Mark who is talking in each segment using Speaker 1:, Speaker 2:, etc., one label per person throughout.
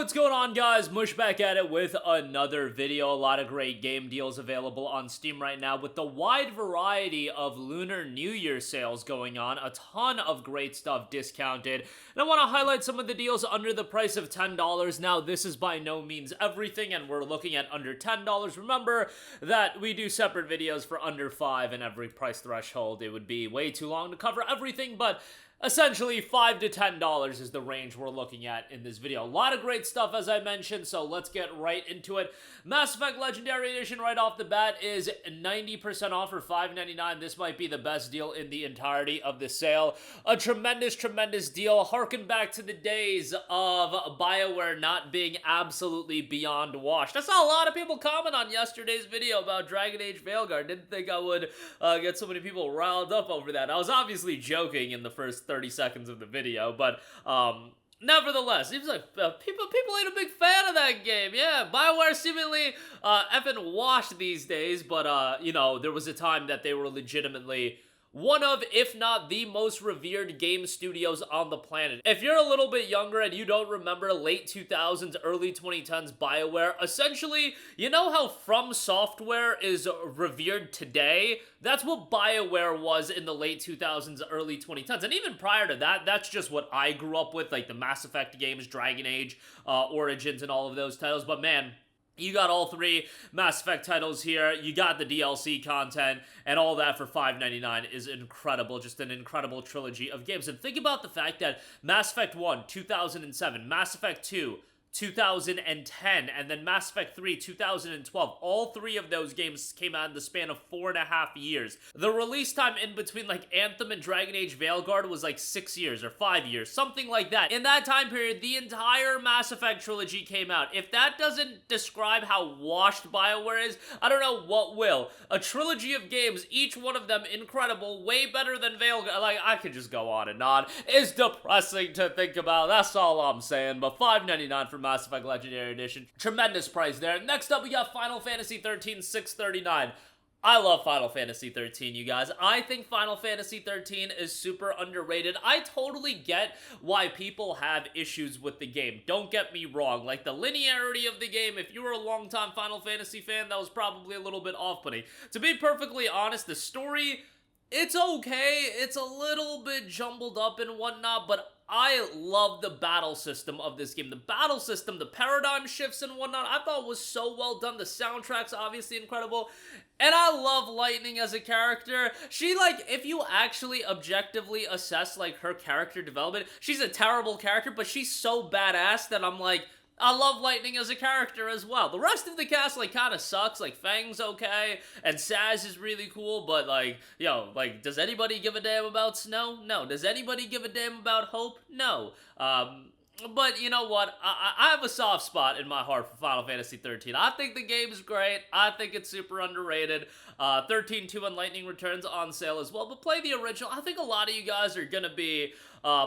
Speaker 1: What's going on, guys? Mush back at it with another video. A lot of great game deals available on Steam right now with the wide variety of Lunar New Year sales going on. A ton of great stuff discounted. And I want to highlight some of the deals under the price of $10. Now, this is by no means everything, and we're looking at under $10. Remember that we do separate videos for under $5 and every price threshold. It would be way too long to cover everything, but essentially, $5 to $10 is the range we're looking at in this video. A lot of great stuff, as I mentioned, so let's get right into it. Mass Effect Legendary Edition right off the bat is 90% off for $5.99. This might be the best deal in the entirety of the sale. A tremendous, tremendous deal. Harken back to the days of BioWare not being absolutely beyond washed. I saw a lot of people comment on yesterday's video about Dragon Age Veilguard. Didn't think I would get so many people riled up over that. I was obviously joking in the first 30 seconds of the video, but nevertheless, seems like people ain't a big fan of that game. Yeah, BioWare seemingly effing washed these days, but you know, there was a time that they were legitimately one of, if not the most revered game studios on the planet. If you're a little bit younger and you don't remember late 2000s, early 2010s BioWare, essentially, you know how From Software is revered today? That's what BioWare was in the late 2000s, early 2010s. And even prior to that, that's just what I grew up with, like the Mass Effect games, Dragon Age, Origins, and all of those titles. But man, you got all three Mass Effect titles here, you got the DLC content, and all that for $5.99 is incredible. Just an incredible trilogy of games. And think about the fact that Mass Effect 1, 2007, Mass Effect 2, 2010, and then Mass Effect 3, 2012. All three of those games came out in the span of 4.5 years. The release time in between like Anthem and Dragon Age Veilguard was like 6 years or 5 years, something like that. In that time period, the entire Mass Effect trilogy came out. If that doesn't describe how washed BioWare is, I don't know what will. A trilogy of games, each one of them incredible, way better than Veilguard. Like, I could just go on and on. It's depressing to think about. That's all I'm saying. But $5.99 for Mass Effect Legendary Edition. Tremendous price there. Next up, we got Final Fantasy XIII, $6.39. I love Final Fantasy XIII, you guys. I think Final Fantasy XIII is super underrated. I totally get why people have issues with the game. Don't get me wrong. Like, the linearity of the game, if you were a longtime Final Fantasy fan, that was probably a little bit off-putting. To be perfectly honest, the story, it's okay. It's a little bit jumbled up and whatnot, but I love the battle system of this game. The battle system, the paradigm shifts and whatnot, I thought was so well done. The soundtrack's obviously incredible. And I love Lightning as a character. She, like, if you actually objectively assess, like, her character development, she's a terrible character, but she's so badass that I'm like, I love Lightning as a character as well. The rest of the cast, like, kind of sucks. Like, Fang's okay, and Saz is really cool, but, like, yo, like, does anybody give a damn about Snow? No. Does anybody give a damn about Hope? No. But you know what? I have a soft spot in my heart for Final Fantasy XIII. I think the game's great. I think it's super underrated. 13.2 and Lightning Returns on sale as well, but play the original. I think a lot of you guys are gonna be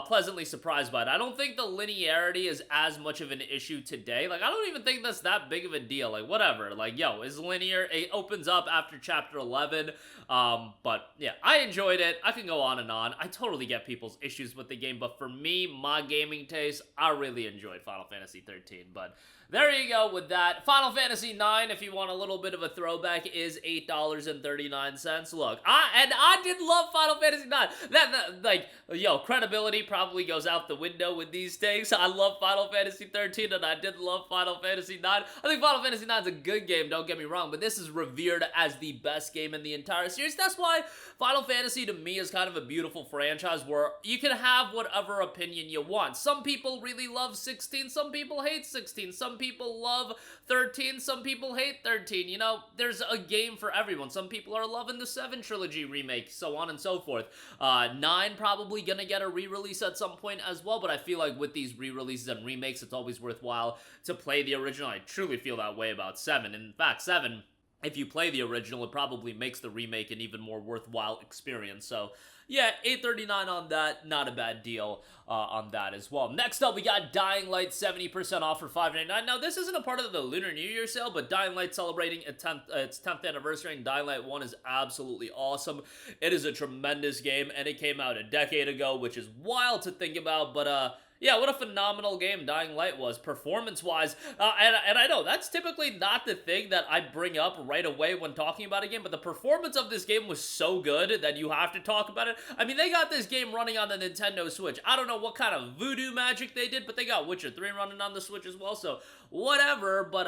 Speaker 1: pleasantly surprised by it. I don't think the linearity is as much of an issue today. Like, I don't even think that's that big of a deal. Like, whatever. Like, yo, it's linear. It opens up after Chapter 11. But, yeah, I enjoyed it. I can go on and on. I totally get people's issues with the game, but for me, my gaming taste, I really enjoyed Final Fantasy XIII. But there you go with that. Final Fantasy IX, if you want a little bit of a throwback, is $8.39. Look, I did love Final Fantasy IX. That, like, yo, credibility probably goes out the window with these things. I love Final Fantasy XIII, and I did love Final Fantasy IX. I think Final Fantasy IX is a good game, don't get me wrong, but this is revered as the best game in the entire series. That's why Final Fantasy, to me, is kind of a beautiful franchise where you can have whatever opinion you want. Some people really love 16, some people hate 16, some people love 13, some people hate 13. You know, there's a game for everyone. Some people are loving the 7 trilogy remake, so on and so forth. 9 probably gonna get a re-release at some point as well, but I feel like with these re-releases and remakes, it's always worthwhile to play the original. I truly feel that way about 7. In fact, 7, if you play the original, it probably makes the remake an even more worthwhile experience. So yeah, $8.39 on that, not a bad deal on that as well. Next up, we got Dying Light 70% off for $5.99. Now, this isn't a part of the Lunar New Year sale, but Dying Light celebrating its 10th anniversary, and Dying Light 1 is absolutely awesome. It is a tremendous game, and it came out a decade ago, which is wild to think about, but Yeah, what a phenomenal game Dying Light was, performance-wise. And I know that's typically not the thing that I bring up right away when talking about a game, but the performance of this game was so good that you have to talk about it. I mean, they got this game running on the Nintendo Switch. I don't know what kind of voodoo magic they did, but they got Witcher 3 running on the Switch as well, so whatever. But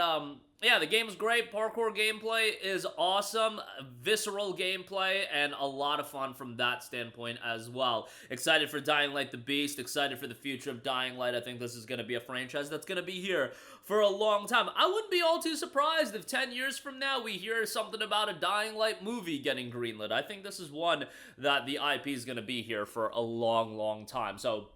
Speaker 1: yeah, the game's great. Parkour gameplay is awesome. Visceral gameplay, and a lot of fun from that standpoint as well. Excited for Dying Light the Beast. Excited for the future of Dying Light. I think this is going to be a franchise that's going to be here for a long time. I wouldn't be all too surprised if 10 years from now we hear something about a Dying Light movie getting greenlit. I think this is one that the IP is going to be here for a long, long time. So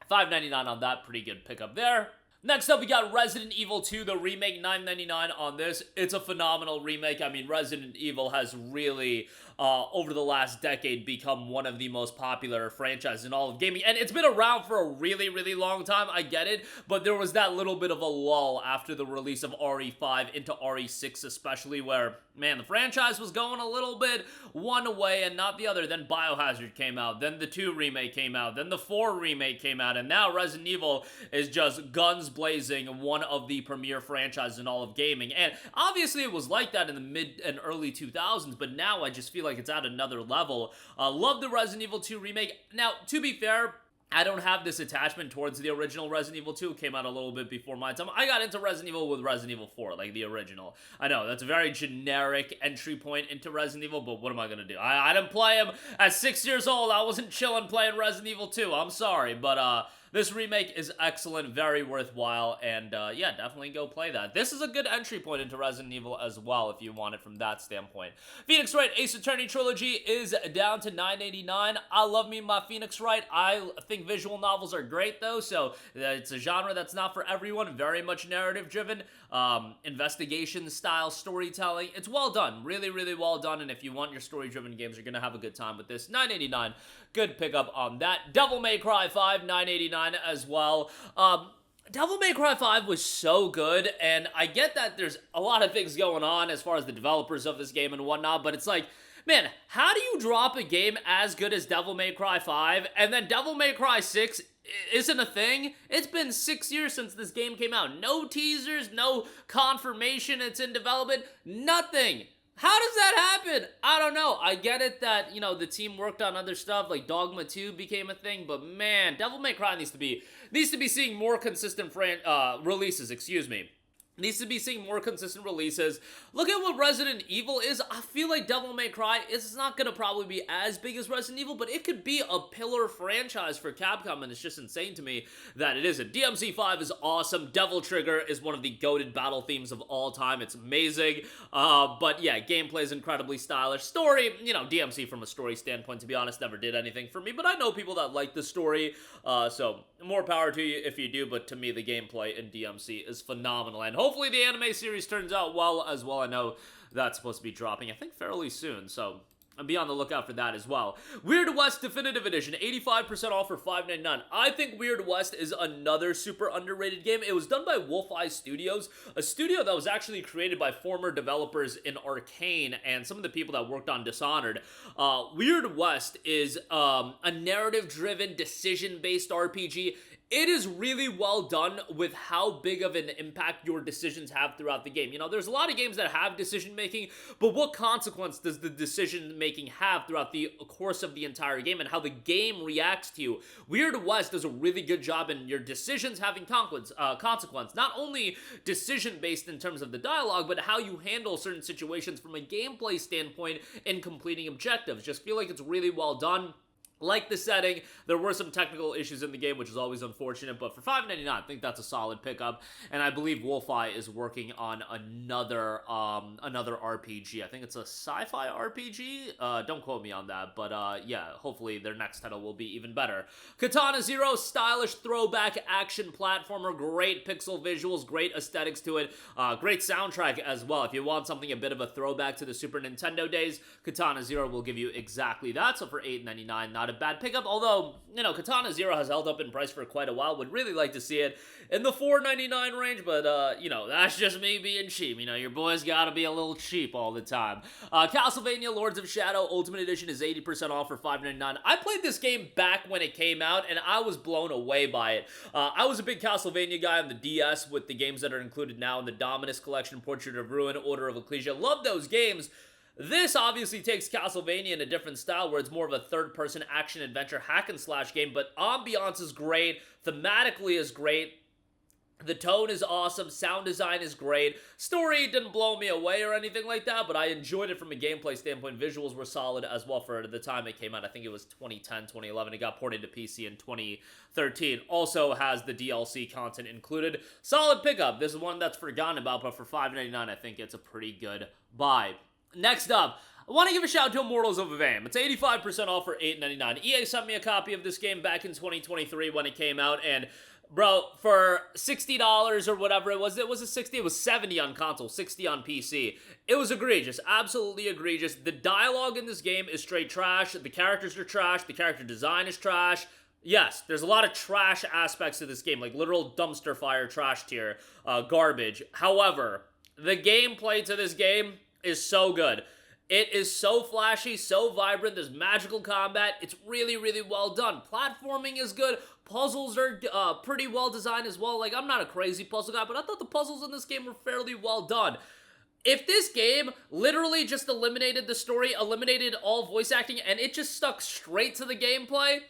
Speaker 1: $5.99 on that. Pretty good pickup there. Next up, we got Resident Evil 2, the remake, $9.99 on this. It's a phenomenal remake. I mean, Resident Evil has really, over the last decade, become one of the most popular franchises in all of gaming. And it's been around for a really, really long time, I get it, but there was that little bit of a lull after the release of RE5 into RE6 especially, where, man, the franchise was going a little bit one way and not the other. Then Biohazard came out, then the 2 remake came out, then the 4 remake came out, and now Resident Evil is just guns blazing, one of the premier franchises in all of gaming. And obviously it was like that in the mid and early 2000s, but now I just feel like it's at another level. Love the Resident Evil 2 remake. Now, to be fair, I don't have this attachment towards the original Resident Evil 2. It came out a little bit before my time. I got into Resident Evil with Resident Evil 4, like the original. I know, that's a very generic entry point into Resident Evil, but what am I gonna do? I didn't play him at 6 years old. I wasn't chilling playing Resident Evil 2. I'm sorry, but this remake is excellent, very worthwhile, and yeah, definitely go play that. This is a good entry point into Resident Evil as well, if you want it from that standpoint. Phoenix Wright Ace Attorney Trilogy is down to $9.89. I love me my Phoenix Wright. I think visual novels are great, though, so it's a genre that's not for everyone. Very much narrative-driven, investigation-style storytelling. It's well done. Really, really well done, and if you want your story-driven games, you're gonna have a good time with this. $9.89. Good pickup on that. Devil May Cry 5, $9.89 as well. Devil May Cry 5 was so good, and I get that there's a lot of things going on as far as the developers of this game and whatnot, but it's like, man, how do you drop a game as good as Devil May Cry 5, and then Devil May Cry 6 isn't a thing? It's been 6 years since this game came out. No teasers, no confirmation it's in development, nothing. How does that happen? I don't know. I get it that, you know, the team worked on other stuff, like Dogma 2 became a thing, but man, Devil May Cry needs to be seeing more consistent releases, needs to be seeing more consistent releases. Look at what Resident Evil is. I feel like Devil May Cry is not going to probably be as big as Resident Evil, but it could be a pillar franchise for Capcom, and it's just insane to me that it isn't. DMC5 is awesome. Devil Trigger is one of the goated battle themes of all time. It's amazing. But yeah, gameplay is incredibly stylish. Story, you know, DMC from a story standpoint, to be honest, never did anything for me, but I know people that like the story, so more power to you if you do, but to me, the gameplay in DMC is phenomenal, and hopefully the anime series turns out well as well. I know that's supposed to be dropping, I think, fairly soon, so be on the lookout for that as well. Weird West Definitive Edition, 85% off for $5.99. I think Weird West is another super underrated game. It was done by Wolf Eye Studios, a studio that was actually created by former developers in Arcane and some of the people that worked on Dishonored. Weird West is a narrative-driven, decision-based RPG. It is really well done with how big of an impact your decisions have throughout the game. You know, there's a lot of games that have decision-making, but what consequence does the decision-making have throughout the course of the entire game and how the game reacts to you? Weird West does a really good job in your decisions having consequence. Not only decision-based in terms of the dialogue, but how you handle certain situations from a gameplay standpoint in completing objectives. Just feel like it's really well done. Like the setting, there were some technical issues in the game, which is always unfortunate, but for $5.99, I think that's a solid pickup, and I believe Wolfeye is working on another RPG. I think it's a sci-fi RPG? Don't quote me on that, but yeah, hopefully their next title will be even better. Katana ZERO, stylish throwback action platformer, great pixel visuals, great aesthetics to it, great soundtrack as well. If you want something a bit of a throwback to the Super Nintendo days, Katana ZERO will give you exactly that, so for $8.99, not a bad pickup, although, you know, Katana ZERO has held up in price for quite a while. Would really like to see it in the $4.99 range, but, you know, that's just me being cheap. You know, your boy's gotta be a little cheap all the time. Castlevania Lords of Shadow Ultimate Edition is 80% off for $5.99. I played this game back when it came out, and I was blown away by it. I was a big Castlevania guy on the DS with the games that are included now in the Dominus Collection, Portrait of Ruin, Order of Ecclesia. Love those games. This obviously takes Castlevania in a different style where it's more of a third-person action-adventure hack-and-slash game, but ambiance is great, thematically is great, the tone is awesome, sound design is great, story didn't blow me away or anything like that, but I enjoyed it from a gameplay standpoint. Visuals were solid as well for the time it came out. I think it was 2010, 2011. It got ported to PC in 2013. Also has the DLC content included. Solid pickup. This is one that's forgotten about, but for $5.99, I think it's a pretty good buy. Next up, I want to give a shout out to Immortals of Aveum. It's 85% off for $8.99. EA sent me a copy of this game back in 2023 when it came out, and bro, for $60 or whatever it was it 60? It was 70 on console, 60 on PC. It was egregious, absolutely egregious. The dialogue in this game is straight trash. The characters are trash. The character design is trash. Yes, there's a lot of trash aspects to this game, like literal dumpster fire trash tier garbage. However, the gameplay to this game is so good. It is so flashy, so vibrant. There's magical combat. It's really, really well done. Platforming is good. Puzzles are pretty well designed as well. Like, I'm not a crazy puzzle guy, but I thought the puzzles in this game were fairly well done. If this game literally just eliminated the story, eliminated all voice acting, and it just stuck straight to the gameplay,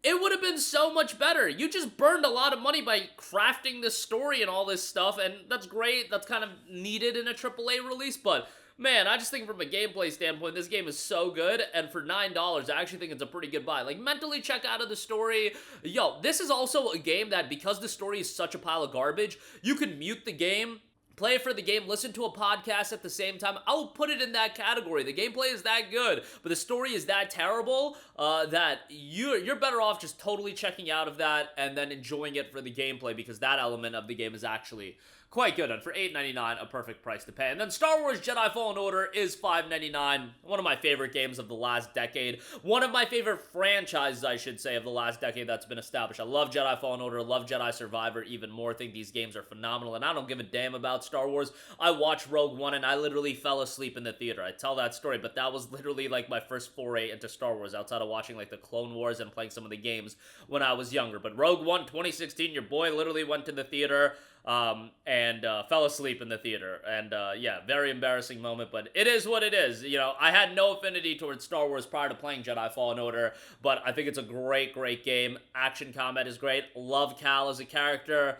Speaker 1: it would have been so much better. You just burned a lot of money by crafting this story and all this stuff, and that's great. That's kind of needed in a AAA release, but man, I just think from a gameplay standpoint, this game is so good, and for $9, I actually think it's a pretty good buy. Like, mentally check out of the story. Yo, this is also a game that, because the story is such a pile of garbage, you can mute the game, play it for the game, listen to a podcast at the same time. I will put it in that category. The gameplay is that good, but the story is that terrible that you're better off just totally checking out of that and then enjoying it for the gameplay, because that element of the game is actually quite good, and for $8.99, a perfect price to pay. And then Star Wars Jedi Fallen Order is $5.99, one of my favorite games of the last decade, one of my favorite franchises, I should say, of the last decade that's been established. I love Jedi Fallen Order, love Jedi Survivor even more. I think these games are phenomenal, and I don't give a damn about Star Wars. I watched Rogue One, and I literally fell asleep in the theater. I tell that story, but that was literally like my first foray into Star Wars, outside of watching like the Clone Wars and playing some of the games when I was younger. But Rogue One 2016, your boy literally went to the theater and fell asleep in the theater, and yeah, very embarrassing moment, but it is what it is. You know, I had no affinity towards Star Wars prior to playing Jedi Fallen Order, but I think it's a great, great game. Action combat is great. Love Cal as a character.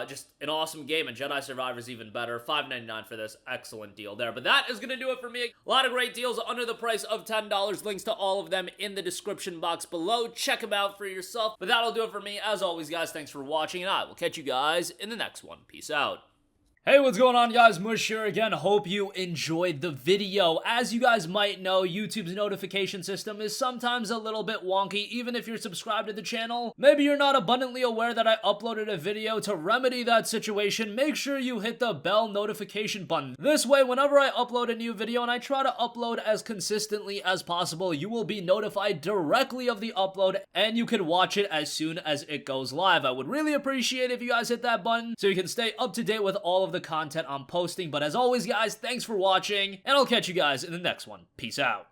Speaker 1: Just an awesome game, and Jedi Survivor is even better. $5.99 for this. Excellent deal there. But that is going to do it for me. A lot of great deals under the price of $10. Links to all of them in the description box below. Check them out for yourself. But that'll do it for me. As always, guys, thanks for watching, and I will catch you guys in the next one. Peace out. Hey, what's going on, guys? Mush here again. Hope you enjoyed the video. As you guys might know, YouTube's notification system is sometimes a little bit wonky, even if you're subscribed to the channel. Maybe you're not abundantly aware that I uploaded a video. To remedy that situation, make sure you hit the bell notification button. This way, whenever I upload a new video, and I try to upload as consistently as possible, you will be notified directly of the upload, and you can watch it as soon as it goes live. I would really appreciate it if you guys hit that button so you can stay up to date with all of the content I'm posting. But as always, guys, thanks for watching, and I'll catch you guys in the next one. Peace out.